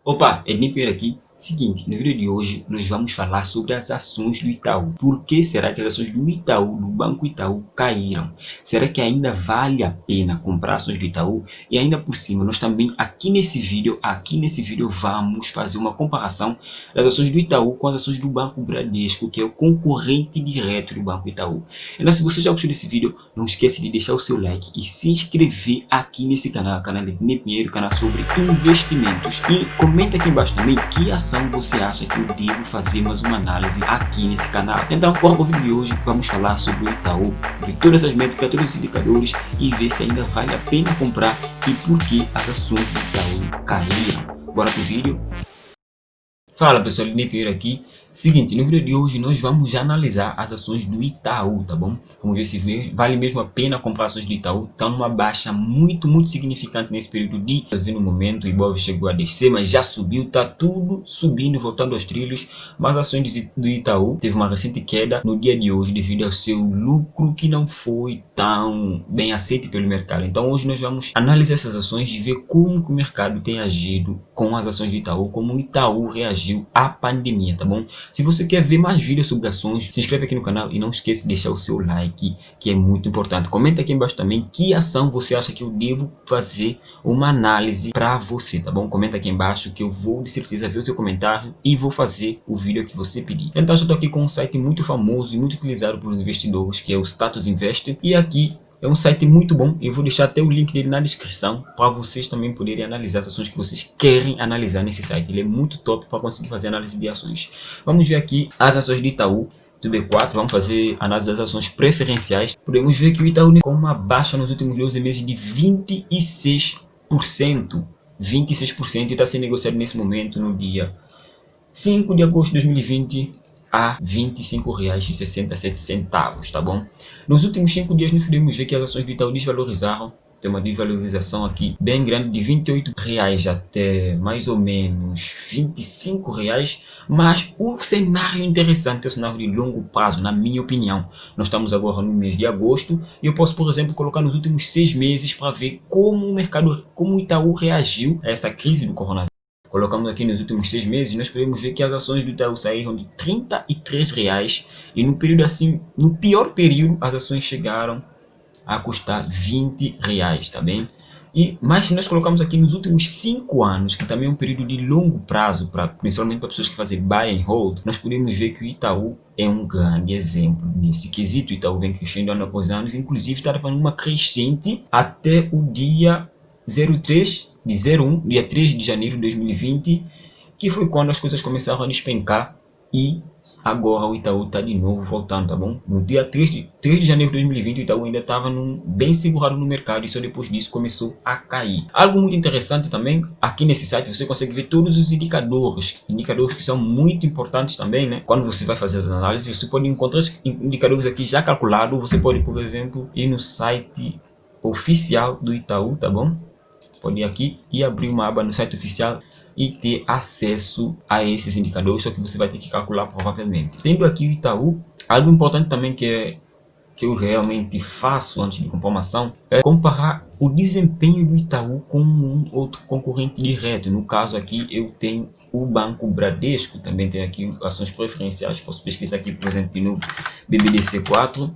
Opa, Ednei Pinheiro aqui. Seguinte, no vídeo de hoje nós vamos falar sobre as ações do Itaú. Por que será que as ações do Itaú, do Banco Itaú, caíram? Será que ainda vale a pena comprar ações do Itaú? E ainda por cima, nós também aqui nesse vídeo vamos fazer uma comparação das ações do Itaú com as ações do Banco Bradesco, que é o concorrente direto do Banco Itaú. Então, se você já gostou desse vídeo, não esqueça de deixar o seu like e se inscrever aqui nesse canal, canal Ednei Pinheiro, canal sobre investimentos. E comenta aqui embaixo também que ação você acha que eu devo fazer mais uma análise aqui nesse canal. Então, bora para o vídeo de hoje, vamos falar sobre o Itaú, ver todas essas métricas, todos os indicadores e ver se ainda vale a pena comprar e por que as ações do Itaú caíram. Bora para o vídeo. Fala pessoal, Ednei Pinheiro aqui. Seguinte, no vídeo de hoje nós vamos analisar as ações do Itaú, tá bom? Vamos ver se vale mesmo a pena comprar ações do Itaú. Está numa baixa muito significante nesse período de... Tá vendo no momento, o Ibov chegou a descer, mas já subiu, tá tudo subindo, voltando aos trilhos. Mas as ações do Itaú teve uma recente queda no dia de hoje devido ao seu lucro que não foi tão bem aceito pelo mercado. Então hoje nós vamos analisar essas ações e ver como o mercado tem agido com as ações do Itaú, como o Itaú reagiu à pandemia, tá bom? Se você quer ver mais vídeos sobre ações, se inscreve aqui no canal e não esqueça de deixar o seu like, que é muito importante. Comenta aqui embaixo também que ação você acha que eu devo fazer uma análise para você, tá bom? Comenta aqui embaixo que eu vou de certeza ver o seu comentário e vou fazer o vídeo que você pedir. Então, eu estou aqui com um site muito famoso e muito utilizado por investidores, que é o Status Invest, e aqui é um site muito bom, eu vou deixar até o link dele na descrição para vocês também poderem analisar as ações que vocês querem analisar nesse site. Ele é muito top para conseguir fazer análise de ações. Vamos ver aqui as ações do Itaú do B4, vamos fazer análise das ações preferenciais. Podemos ver que o Itaú com uma baixa nos últimos 12 meses de 26%. 26% e está sendo negociado nesse momento no dia 5 de agosto de 2020. A R$ 25,67, tá bom? Nos últimos 5 dias nós podemos ver que as ações do Itaú desvalorizaram. Tem uma desvalorização aqui bem grande de R$ 28 até mais ou menos R$ 25, mas o cenário interessante é o cenário de longo prazo, na minha opinião. Nós estamos agora no mês de agosto e eu posso, por exemplo, colocar nos últimos 6 meses para ver como o mercado, como o Itaú reagiu a essa crise do coronavírus. Colocamos aqui nos últimos 6 meses, nós podemos ver que as ações do Itaú saíram de R$ 33 e no período assim, no pior período, as ações chegaram a custar R$ 20, tá bem? Mas se nós colocamos aqui nos últimos 5 anos, que também é um período de longo prazo, principalmente para pessoas que fazem buy and hold, nós podemos ver que o Itaú é um grande exemplo nesse quesito. O Itaú vem crescendo ano após ano, inclusive está fazendo uma crescente até o dia 3 de janeiro de 2020, que foi quando as coisas começaram a despencar e agora o Itaú está de novo voltando, tá bom? No dia 3 de janeiro de 2020 o Itaú ainda estava bem segurado no mercado e só depois disso começou a cair. Algo muito interessante também, aqui nesse site você consegue ver todos os indicadores que são muito importantes também, né? Quando você vai fazer as análises, você pode encontrar os indicadores aqui já calculados. Você pode, por exemplo, ir no site oficial do Itaú, tá bom? Pode ir aqui e abrir uma aba no site oficial e ter acesso a esses indicadores, só que você vai ter que calcular provavelmente. Tendo aqui o Itaú, algo importante também que eu realmente faço antes de comprar uma ação é comparar o desempenho do Itaú com um outro concorrente direto. No caso aqui eu tenho o Banco Bradesco, também tem aqui ações preferenciais. Posso pesquisar aqui, por exemplo, no BBDC4,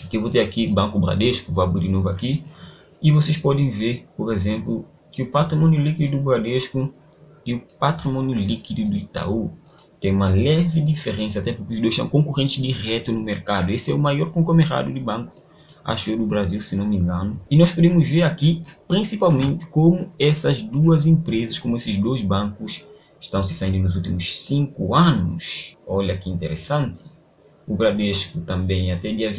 que eu vou ter aqui Banco Bradesco, vou abrir de novo aqui. E vocês podem ver, por exemplo, que o patrimônio líquido do Bradesco e o patrimônio líquido do Itaú tem uma leve diferença, até porque os dois são concorrentes diretos no mercado. Esse é o maior conglomerado de banco, acho eu, do Brasil, se não me engano. E nós podemos ver aqui, principalmente, como essas duas empresas, como esses dois bancos, estão se saindo nos últimos 5 anos. Olha que interessante. O Bradesco também até dia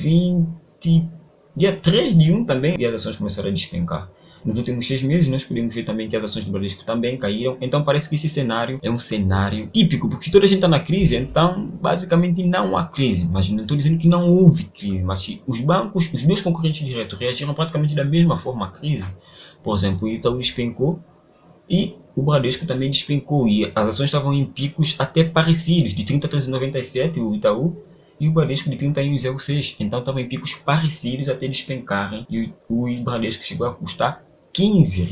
3 de 1 também, e as ações começaram a despencar. Nos últimos 6 meses, nós podemos ver também que as ações do Bradesco também caíram. Então, parece que esse cenário é um cenário típico, porque se toda a gente está na crise, então, basicamente, não há crise. Mas não estou dizendo que não houve crise, mas se os bancos, os dois concorrentes diretos, reagiram praticamente da mesma forma à crise. Por exemplo, o Itaú despencou e o Bradesco também despencou. E as ações estavam em picos até parecidos, de 30 a 397, o Itaú, e o Bradesco de 31,06. Então estavam em picos parecidos até despencarem. E o Bradesco chegou a custar R$ 15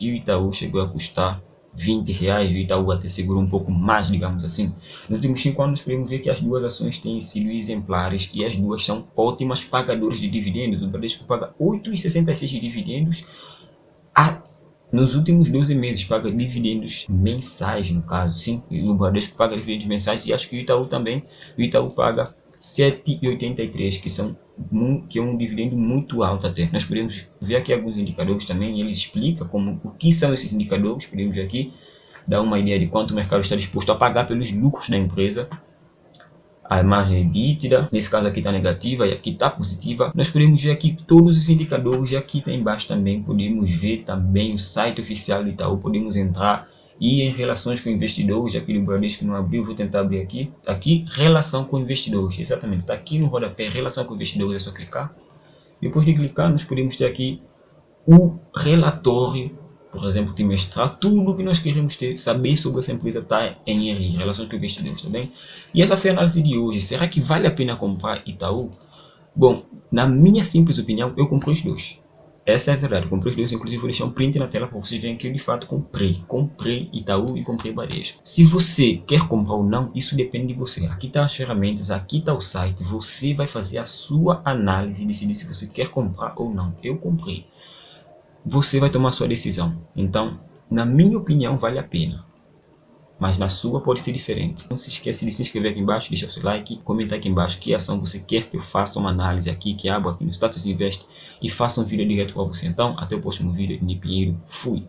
e o Itaú chegou a custar R$ 20, o Itaú até segurou um pouco mais, digamos assim. Nos últimos 5 anos, podemos ver que as duas ações têm sido exemplares e as duas são ótimas pagadoras de dividendos. O Bradesco paga 8,66 de dividendos nos últimos 12 meses, paga dividendos mensais, no caso, sim. O Bradesco paga dividendos mensais e acho que o Itaú também. O Itaú paga 7,83, que é um dividendo muito alto até. Nós podemos ver aqui alguns indicadores também, e eles explicam o que são esses indicadores. Podemos ver aqui, dar uma ideia de quanto o mercado está disposto a pagar pelos lucros da empresa. A margem EBITDA, nesse caso aqui está negativa e aqui está positiva. Nós podemos ver aqui todos os indicadores e aqui está embaixo também podemos ver também o site oficial do Itaú, podemos entrar e em relações com investidores, aqui do Bradesco não abriu, vou tentar abrir aqui. Tá aqui, relação com investidores, exatamente, está aqui no rodapé, relação com investidores, é só clicar. Depois de clicar, nós podemos ter aqui o relatório, por exemplo, trimestral, tudo que nós queremos saber sobre essa empresa está em RI, relações com investidores, tá bem? E essa foi a análise de hoje. Será que vale a pena comprar Itaú? Bom, na minha simples opinião, eu comprei os dois. Essa é a verdade, comprei os dois, inclusive vou deixar um print na tela para vocês verem que eu de fato comprei. Comprei Itaú e comprei Bradesco. Se você quer comprar ou não, isso depende de você. Aqui tá as ferramentas, aqui tá o site, você vai fazer a sua análise e decidir se você quer comprar ou não. Eu comprei. Você vai tomar a sua decisão. Então, na minha opinião, vale a pena. Mas na sua pode ser diferente. Não se esqueça de se inscrever aqui embaixo, deixar o seu like, comentar aqui embaixo que ação você quer que eu faça uma análise aqui, que abra aqui no Status Invest e faça um vídeo direto para você. Então, até o próximo vídeo. Nipinheiro, fui!